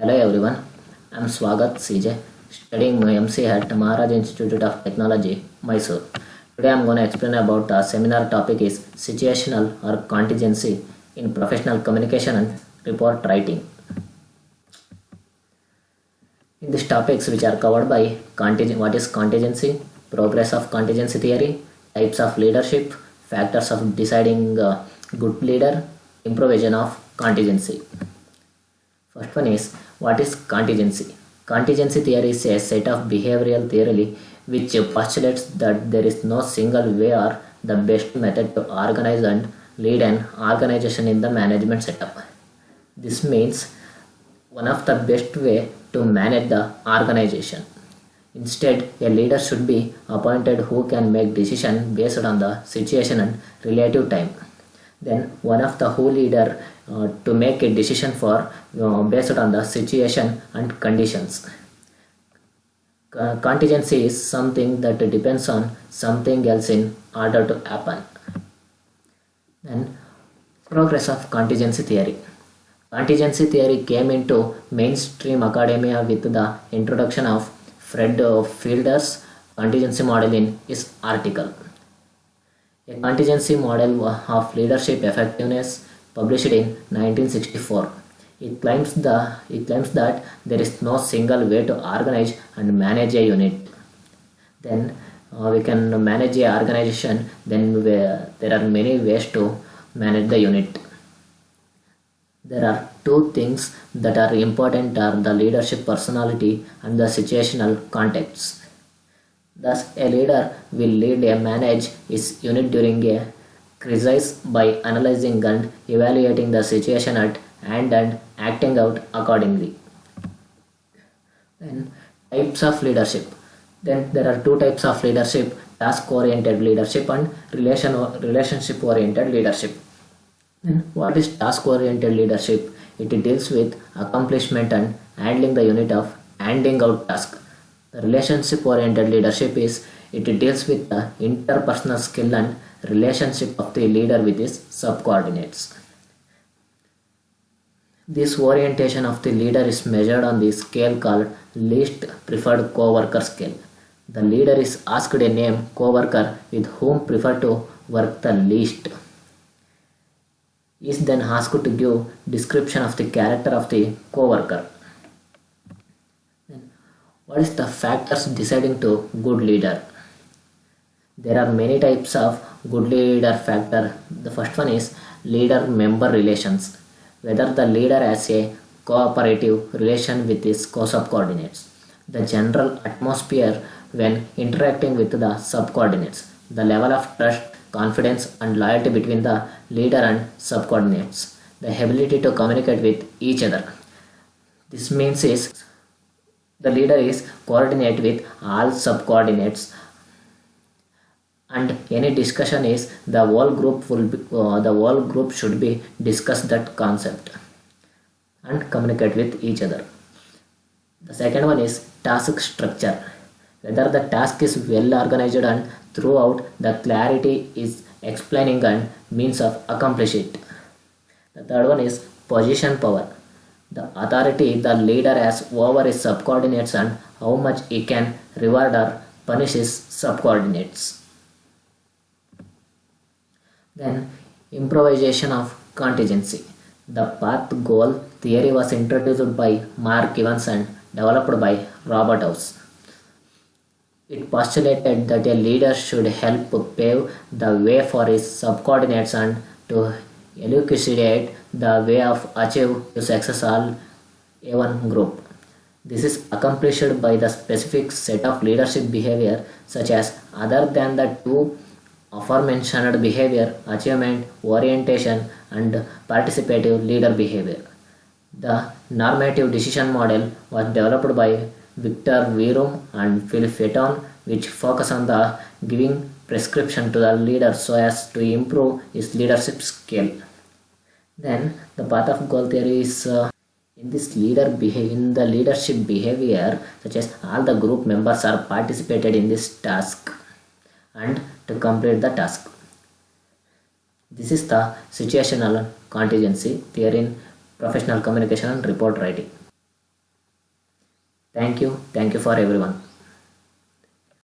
Hello everyone, I am Swagat CJ, studying my MC at Maharaj Institute of Technology, Mysore. Today I am going to explain about the seminar topic is situational or contingency in professional communication and report writing. In these topics which are covered by what is contingency, progress of contingency theory, types of leadership, factors of deciding good leader, improvisation of contingency. First one is what is contingency? Contingency theory is a set of behavioral theory which postulates that there is no single way or the best method to organize and lead an organization in the management setup. This means one of the best way to manage the organization. Instead, a leader should be appointed who can make decisions based on the situation and relative time. Then one of the who leader to make a decision for based on the situation and conditions. Contingency is something that depends on something else in order to happen. Then progress of contingency theory. Contingency theory came into mainstream academia with the introduction of Fred Fielder's contingency model in his article. A contingency model of leadership effectiveness published in 1964. It claims that there is no single way to organize and manage a unit. Then we can manage a organization. Then there are many ways to manage the unit. There are two things that are important are the leadership personality and the situational context. Thus, a leader will lead and manage his unit during a crisis by analyzing and evaluating the situation at hand and acting out accordingly. Then, types of leadership. Then there are two types of leadership: task-oriented leadership and relationship-oriented leadership. Then, what is task-oriented leadership? It deals with accomplishment and handling the unit of handing out task. The relationship oriented leadership is it deals with the interpersonal skill and relationship of the leader with his subordinates. This orientation of the leader is measured on the scale called least preferred co-worker scale. The leader is asked a name co-worker with whom prefer to work the least. He is then asked to give description of the character of the co-worker. What is the factors deciding to good leader? There are many types of good leader factor. The first one is leader-member relations. Whether the leader has a cooperative relation with his co-subordinates. The general atmosphere when interacting with the subordinates. The level of trust, confidence and loyalty between the leader and subordinates. The ability to communicate with each other. This means is the leader is coordinate with all subordinates, and any discussion is the whole group should be discuss that concept and communicate with each other. The second one is task structure. Whether the task is well organized and throughout the clarity is explaining and means of accomplish it. The third one is position power. The authority the leader has over his subordinates and how much he can reward or punish his subordinates. Then improvisation of contingency. The path goal theory was introduced by Mark Evans and developed by Robert House. It postulated that a leader should help pave the way for his subordinates and to elucidate the way of achieve to success all A1 group. This is accomplished by the specific set of leadership behavior such as other than the two aforementioned behavior, achievement, orientation and participative leader behavior. The normative decision model was developed by Victor Verum and Philip Fetton, which focus on the giving prescription to the leader so as to improve his leadership skill. Then the path of goal theory is in the leadership behavior, such as all the group members are participated in this task and to complete the task. This is the situational contingency theory in professional communication and report writing. Thank you for everyone.